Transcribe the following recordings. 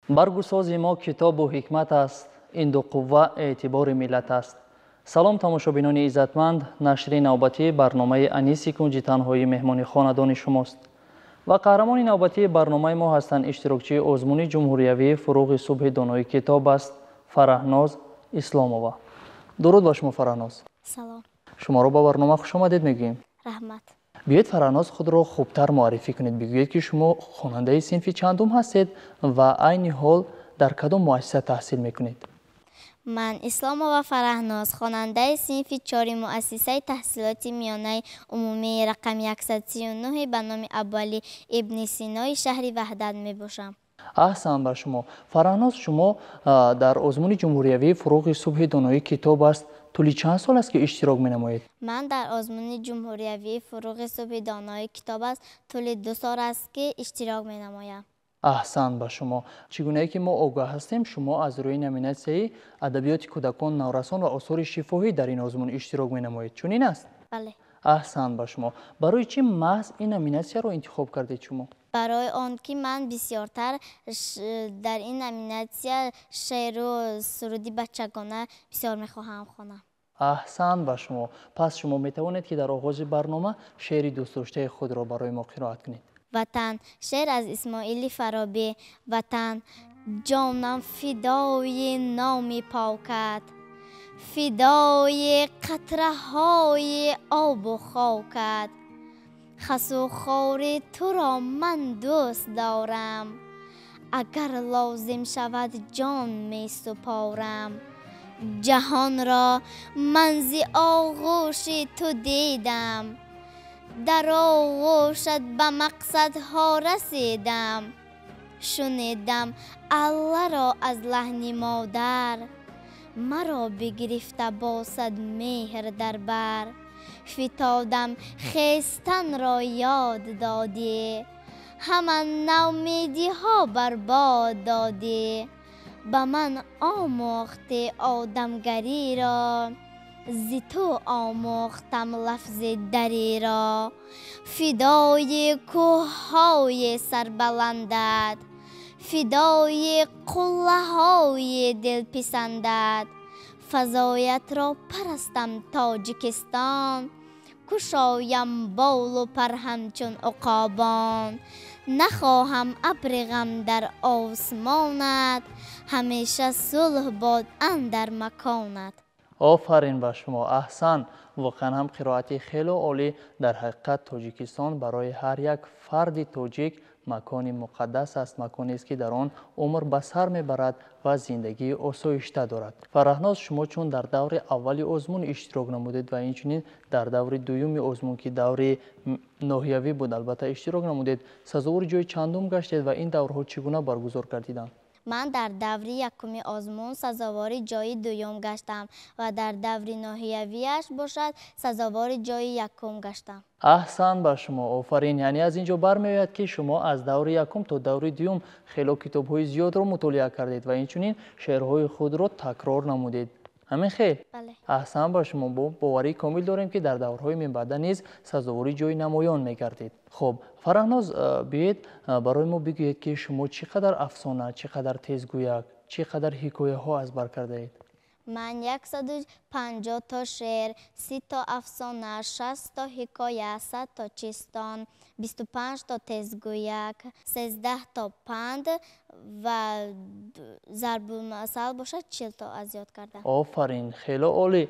баргусози мо китобу ҳикмат аст, ин ду қувва эътибори миллат аст. салом тамошобинони иззатманд, нашри навбатии барномаи Аниси кунҷи танҳоӣ меҳмони хонадони шумост ва қаҳрамони навбатии барномаи мо ҳастанд иштирокчии озмуни ҷумҳуриявии фуруғи субҳи донои китоб аст Фараҳноз Исломова. дуруд ба шумо Фараҳноз. салом. шуморо ба барнома хушомадед мегӯем. раҳмат. биёед Фараҳноз худро хубтар муаррифӣ кунед. бигӯед ки шумо хонандаи синфи чандум ҳастед ва айни ҳол дар кадом муассиса таҳсил мекунед? ман Исломова Фараҳноз хонандаи синфи чори муассисаи таҳсилоти миёнаи умумии рақами 139 ба номи Абуали ибни Синои шаҳри Ваҳдат мебошам. аҳсан ба шумо. Фараҳноз, шумо дар озмуни ҷумҳуриявии фуруғи субҳи донои китоб аст тӯли чанд сол аст ки иштирок менамоед? ман дар озмуни ҷумҳуриявии фуруғи субҳи донои китоб аст тӯли 2 сол аст ки иштирок менамоям. аҳсан ба шумо. чӣ гунае ки мо огаҳ ҳастем, шумо аз рӯи номинатсияи адабиёти кӯдакон, наврасон ва осори шифоҳӣ дар ин озмун иштирок менамоед. чунин аст? бале. аҳсан ба шумо. барои чӣ маҳз ин номинатсияро интихоб кардед шумо? барои он ки ман бисёртар дар ин номинатсия шеъру суруди бачагона бисёр мехоҳам хонам. аҳсан ба шумо. пас шумо метавонед ки дар оғози барнома шеъри дӯстдоштаи худро барои мо қироат кунед. ватан. шеър аз Исмоили Фаробӣ. ватан ҷонам фидои номи покат, фидои қатраҳои обу хокат. хасу хори туро ман дӯст дорам, агар лозим шавад ҷон месупорам. ҷаҳонро ман зи оғӯши ту дидам, дар оғӯшат ба мақсадҳо расидам. шунидам алларо аз лаҳни модар, маро бигирифта босад меҳр дар бар. фитодам хестанро ёд додӣ, ҳама наумедиҳо барбод додӣ. ба ман омӯхти одамгариро, зи ту омӯхтам лафзи дариро. фидои кӯҳҳои сарбаландат, фидои қуллаҳои дилписандат. фазоятро парастам Тоҷикистон, кушоям болу пар ҳамчун уқобон. нахоҳам абри ғам дар осмонат, ҳамеша сулҳ бод андар маконат. офарин ба шумо. аҳсан. воқеан ҳам қироати хело олӣ. дар ҳақиқат Тоҷикистон барои ҳар як фарди тоҷик макони муқаддас аст, маконест ки дар он умр ба сар мебарад ва зиндагии осоишта дорад. Фараҳноз, шумо чун дар даври аввали озмун иштирок намудед ва инчунин дар даври дуюми озмун ки даври ноҳиявӣ буд албатта иштирок намудед, сазовори ҷои чандум гаштед ва ин даврҳо чӣ гуна баргузор гардиданд? ман дар даври якуми озмун сазовори ҷои дуюм гаштам ва дар даври ноҳиявиаш бошад сазовори ҷои якум гаштам. аҳсан ба шумо. офарин. яъне аз ин ҷо бармеояд ки шумо аз даври якум то даври дуюм хело китобҳои зиёдро мутолиа кардед ва инчунин шеърҳои худро такрор намудед. ҳамин хел? бале. аҳсан ба шумо. бо боварии комил дорем ки дар даврҳои минбаъда низ сазовори ҷои намоён мегардед. хуб, Фараҳноз, биёед барои мо бигӯед ки шумо чӣ қадар афсона, чӣ қадар тезгӯяк, чӣ қадар ҳикояҳо азбар кардаед? ман 150 то шеър, 30 то афсона, 60 то ҳикоя, 100 то чистон, 25 то тезгӯяк, 13 то панд ва зарбулмасал бошад 40 то аз ёд кардам. офарин, хело олӣ.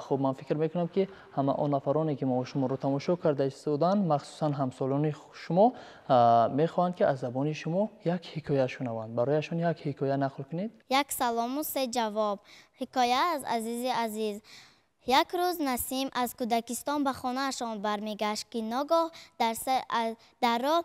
хуб, ман фикр мекунам ки ҳама он нафароне ки мо шуморо тамошо карда истоданд, махсусан ҳамсолони шумо, мехоҳанд ки аз забони шумо як ҳикоя шунаванд. барояшон як ҳикоя нақл кунед. як салому 3 ҷавоб. ҳикоя аз азизи азиз. як рӯз Насим аз кӯдакистон ба хонаашон бармегашт ки ногоҳ дар роҳ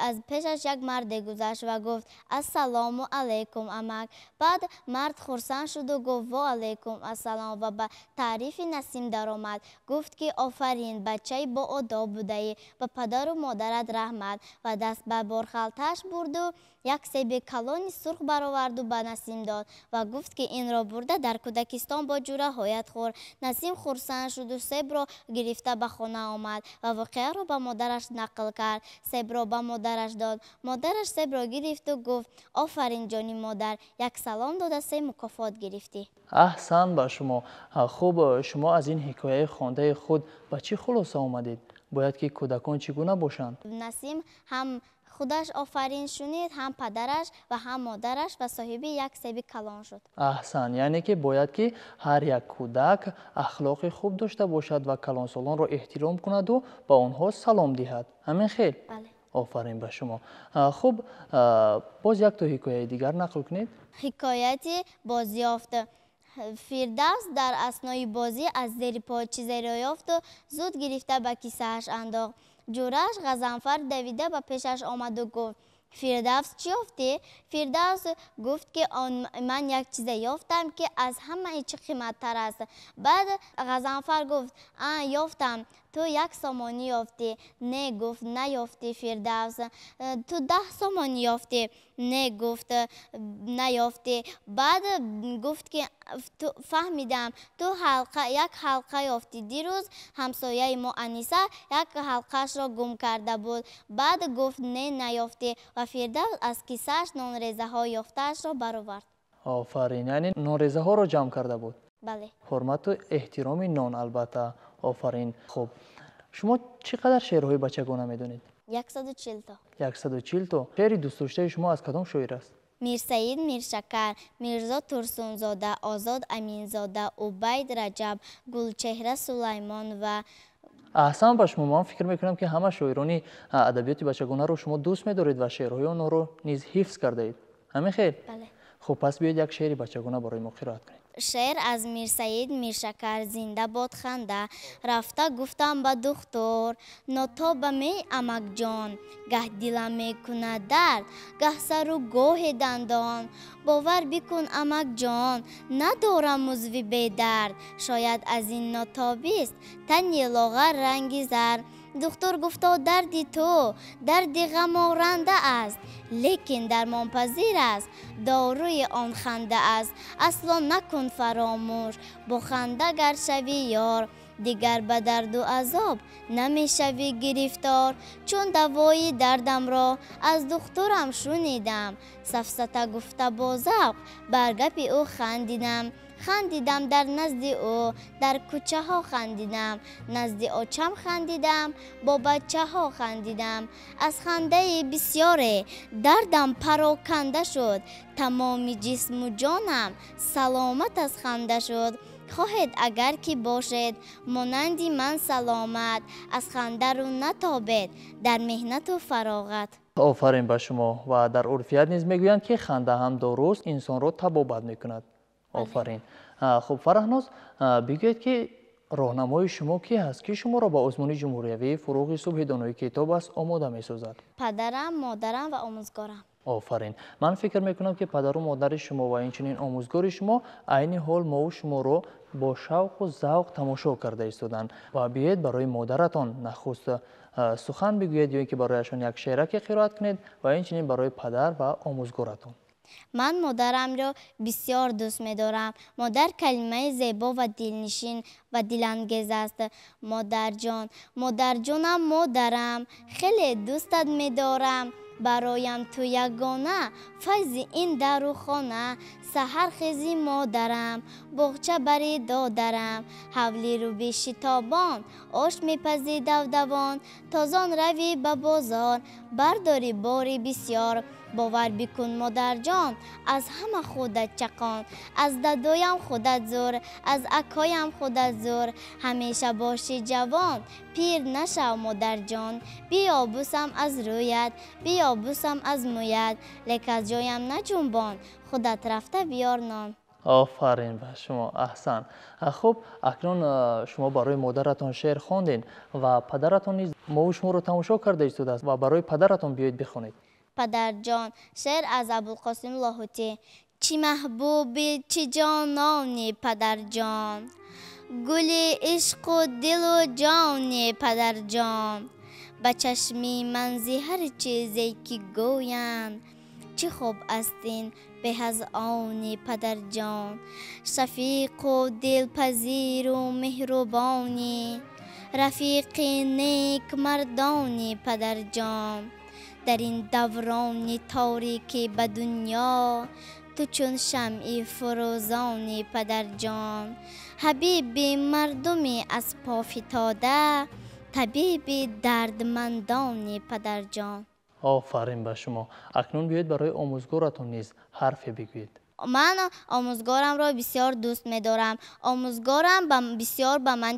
аз пешаш як марде гузашт ва гуфт ассалому алайкум амак. баъд мард хурсанд шуду гуфт ва алайкум ассалом ва ба таърифи Насим даромад. гуфт ки офарин, бачаи боодоб будаӣ, ба падару модарат раҳмат. ва даст ба борхалтааш бурду як себи калони сурх бароварду ба Насим дод ва гуфт ки инро бурда дар кӯдакистон бо ҷураҳоят хӯр. Насим хурсанд шуду себро гирифта ба хона омад ва воқеаро ба модараш нақл кард. себ سیب را به مادرش داد. مادرش سیب را گرفت و گفت آفرین جانی مادر، یک سلام داده 3 مکافات گرفتی. احسن به شما. خوب، شما از این حکایه خوانده خود به چی خلاصه آمدید؟ باید که کودکان چگونه باشند؟ نسیم هم خودش آفرین شنید، هم پدرش و هم مادرش و صاحب یک سیب کلان شد. احسن، یعنی که باید که هر یک کودک اخلاق خوب داشته باشد و کلانسالان را احترام کند و به آنها سلام دهد. همین خیر؟ بله. آفرین به شما. خوب، باز یک تا حکایه دیگر نقل کنید. حکایت بازیافت. فردوس در اثنای بازی از زیر پا چیزی را یافت و زود گرفته به کیسه‌اش انداخت. جورش غضنفر دویده به پیشش آمد و گفت فردوس چی یافتی؟ فردوس گفت که من یک چیز یافتم که از همه چی قیمت تر است. بعد غضنفر گفت یافتم. تو 1 سامانی یافتی؟ نه، گفت نیافتی فردوس. تو 10 سامانی یافتی؟ نه، گفت نیافتی. بعد گفت که فهمیدم تو یک حلقه یافتی. دیروز همسایه ما انیسه یک حلقهش را گم کرده بود. بعد گفت نه نیافتی و فردوس از کیسه‌اش نانریزه ها یافته‌اش را برآورد. آفرین، یعنی نانریزه ها را جمع کرده بود. بله. حرمت و احترام نان البته. آفرین. خب شما چقدر شعرهای بچگانه میدونید؟ 140 تا. 140 تا. شعر دوست داشته شما از کدام شاعر است؟ میرسعید میرشکر، میرزا ترسونزاده، آزاد امینزاده، عبید رجب، گلچهره سلیمان و احسن به شما. من فکر میکنم که همه شاعران ادبیات بچگانه رو شما دوست می‌دارید و شعرهای آنها رو نیز حفظ کرده اید. همین خیر؟ بله. خب پس بیاید یک شعر بچگانه برای ما قرائت کنید. شعر از میرسعید میرشکر. زنده باد خنده. رفته گفتم به دختر ناتاب می امک جان، گه دلم میکند درد گه سر و گاه دندان. باور بکن امک جان ندارم عضوی بی درد، شاید از این ناتابی است تنی لاغر رنگی زرد. دکتر گفتا دردی تو درد غم آورنده است، لیکن درمان پذیر است داروی آن خنده است. اصلا نکن فراموش با خنده گر شوی یار، دیگر به درد و عذاب نمی شوی گرفتار. چون دوای دردم را از دکترم شنیدم، سفسطه گفته با ذوق بر گپ او خندیدم در نزد او، در کوچه ها خندیدم، نزد آچم خندیدم، با بچه ها خندیدم. از خنده بسیاره دردم پراکنده شد، تمام جسم و جانم سلامت از خنده شد. خواهد اگر که باشد مانندی من سلامت، از خنده رو نتابد در مهنت و فراغت. آفرین به شما. و در عرفیت نیز میگویند که خنده هم داروست، انسان را تبابت میکند. آفرین. خب فرهناز، بگویید که راهنمای شما کی هست که شما را به آزمون جمهوریوی فروغ صبح دانایی کتاب است آماده می‌سازد؟ پدرم، مادرم و آموزگارم. آفرین. من فکر میکنم که پدر و مادر شما و اینچنین آموزگار شما عین حال ما و شما رو با شوق و ذوق تماشا کرده ایستادند. و بیایید برای مادرتان نخست سخن بگویید یا اینکه برایشان یک شعرک قرائت کنید و اینچنین برای پدر و آموزگارتان. من مادرم را بسیار دوست می دارم. مادر کلمه زیبا و دلنشین و دلانگیز است. مادر جانم مادرم، خیلی دوستت می دارم. برایم تو یگانه فیض این در و خانه. سحر خیزی مادرم، بغچه بری دادرم، حولی رو به شتابان آش میپزی دودوان. تازان روی به بازار برداری باری بسیار. باور بکن مادر جان از همه خودت چقان، از ددایم خودت زور، از اکایم خودت زور. همیشه باشی جوان پیر نشو مادر جان، بیا بوسم از رویت، بیا بوسم از مویت، لیک از جایم نجنبان خودت رفته بیار نان. آفرین به شما. احسن. خب اکنون شما برای مادرتان شعر خواندین و پدرتان نیز ما و شما رو تماشا کرده ایستاده است و برای پدرتان بیایید بخونید. پدر جان. شعر از ابوالقاسم لاهوتی. چی محبوبی چی جانانی پدر جان، گل عشق و دل و جانی پدر جان. به چشمی منزی هر چیزی که گویند، چه خوب استین به از آنی پدر جان. شفیق و دلپذیر و مهربانی، رفیق نیک مردانی پدر جان. در این دوران تاریکی به دنیا تو چون شمع فروزان پدر جان حبیب مردمی از پا فتاده طبیب دردمندان پدر جان. آفرین به شما. اکنون بیایید برای آموزگارتون نیز حرفی بگویید. من آموزگارم را بسیار دوست می دارم. آموزگارم بسیار به من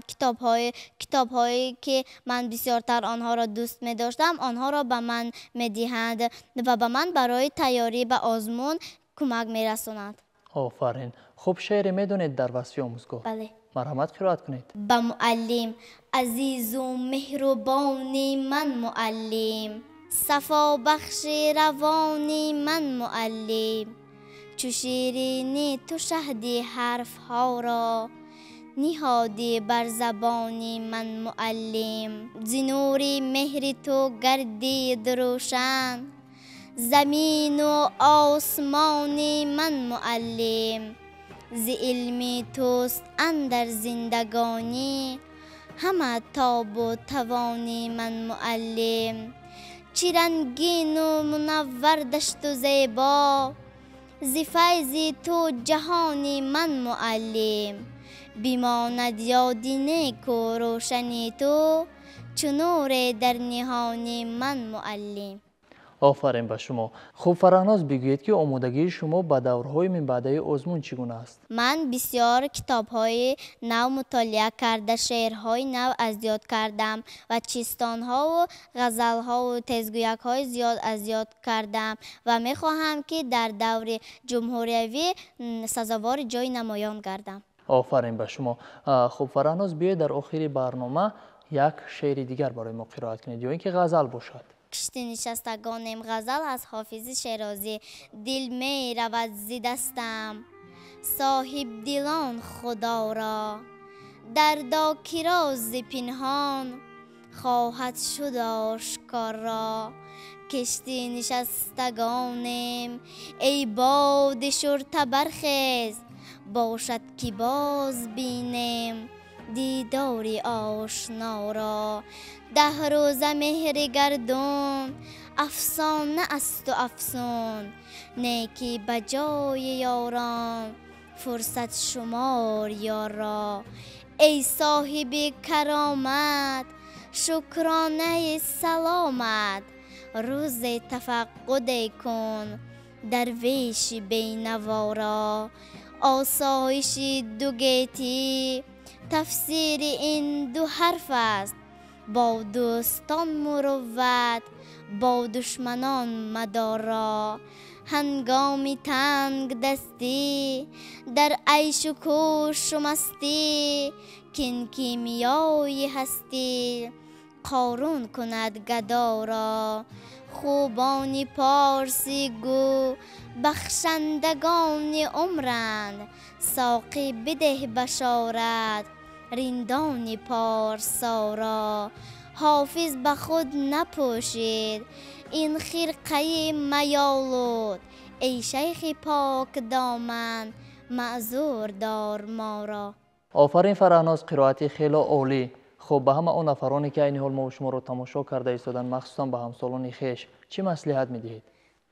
کتاب‌هایی که من بسیارتر آنها را دوست می داشتم آنها را به من می دهند و به من برای تیاری به آزمون کمک می رساند. آفرین. خوب شعری می دونید در وصف آموزگار؟ بله. مرحمت قرائت کنید. به معلم عزیز و مهربانی من معلم صفا بخش روانی من معلم چو شیرینی تو شهدی حرف ها را نهادی بر زبانی من معلم ز نور مهر تو گردید روشن زمین و آسمانی من معلم ز علم توست اندر زندگانی همه تاب و توانی من معلم چه رنگین و منور دشت و زیبا ز فیض تو جهانی من معلم بماند یادی نیک و روشنی تو چو نور در نهانی من معلم. آفرین به شما. خوب فرهناز بگویید که آمادگی شما به دورهای من بعده آزمون چگونه است؟ من بسیار کتاب‌های نو مطالعه کرده شعرهای نو از یاد کردم و چیستان‌ها و غزل‌ها و تزگویک‌های زیاد از یاد کردم و می‌خواهم که در دور جمهوریوی سزاوار جای نمایان گردم. آفرین به شما. خوب فرهناز بیایید در آخر برنامه یک شعر دیگر برای ما قرائت کنید یا اینکه غزل باشد. کشتی نشستگانم غزل از حافظ شیرازی. دل می رود ز دستم صاحب دلان خدا را دردا که راز پنهان خواهد شد آشکار را کشتی نشستگانم ای باد شرطه برخیز باشد که باز بینم دیدار آشنا را 10 روزه مهر گردون افسانه است و افسون نیکی بجای یاران فرصت شمار یارا ای صاحب کرامت شکرانه سلامت روز تفقد کن درویش بینوا را آسایش دو گیتی تفسیر این دو حرف است با دوستان مروت با دشمنان مدارا هنگام تنگ دستی در عیش و کوش و مستی کین کیمیای هستی قارون کند گدا را خوبان پارسی گو بخشندگان عمرند ساقی بده بشارت رندان پارسا را حافظ به خود نپوشید این خرقه میالود ای شیخ پاک دامن معذور دار ما را. آفرین فرهناز، قرائت خیلی عالی. خب به همه اون نفرانی که این حال ما و شما رو تماشا کرده ایستادن، مخصوصا به همسالان خویش چی مصلحت میدهید؟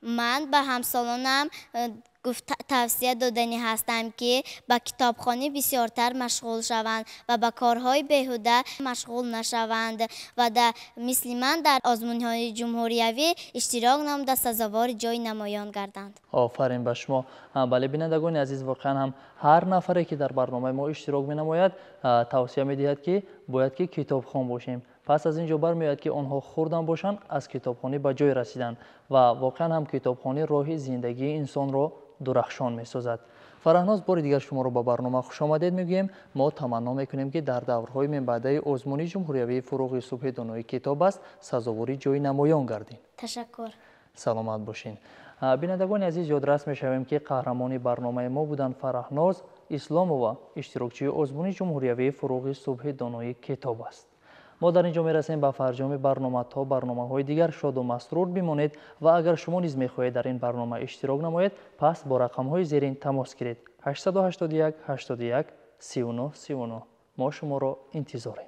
من به همسالانم توصیه دادنی هستم که به کتابخانه بسیارتر مشغول شوند و به کارهای بیهوده مشغول نشوند و مثل من در آزمون‌های جمهوریوی اشتراک نموده سزاوار جای نمایان گردند. آفرین به شما. بله بینندگان عزیز، واقعا هم هر نفری که در برنامه ما اشتراک می‌نماید توصیه می‌دهد که باید که کتابخوان باشیم. پس از اینجا برمیاد که آنها خوردن باشند از کتابخانه به جای رسیدن و واقعا هم کتابخانه راه زندگی انسان را درخشان می‌سازد. فرهناز، بار دیگر شما رو به برنامه خوش آمدید میگوییم. ما تمنا میکنیم که در دورهای من بعده آزمون جمهوریوی فروغ صبح دانایی کتاب است سزاواری جای نمایان گردید. تشکر. سلامت باشین. بینندگان عزیز، یادرس میشویم که قهرمان برنامه ما بودند فرهناز اسلامова، اشتراکچی آزمون جمهوریوی فروغ صبح دانایی کتاب است. ما در اینجا میرسیم به فرجام برنامه تا برنامه‌های دیگر. شاد و مسرور بمانید و اگر شما نیز میخواهید در این برنامه اشتراک نمایید، پس با رقم‌های زیرین تماس گیرید. 881 81 39 39. ما شما را انتظاریم.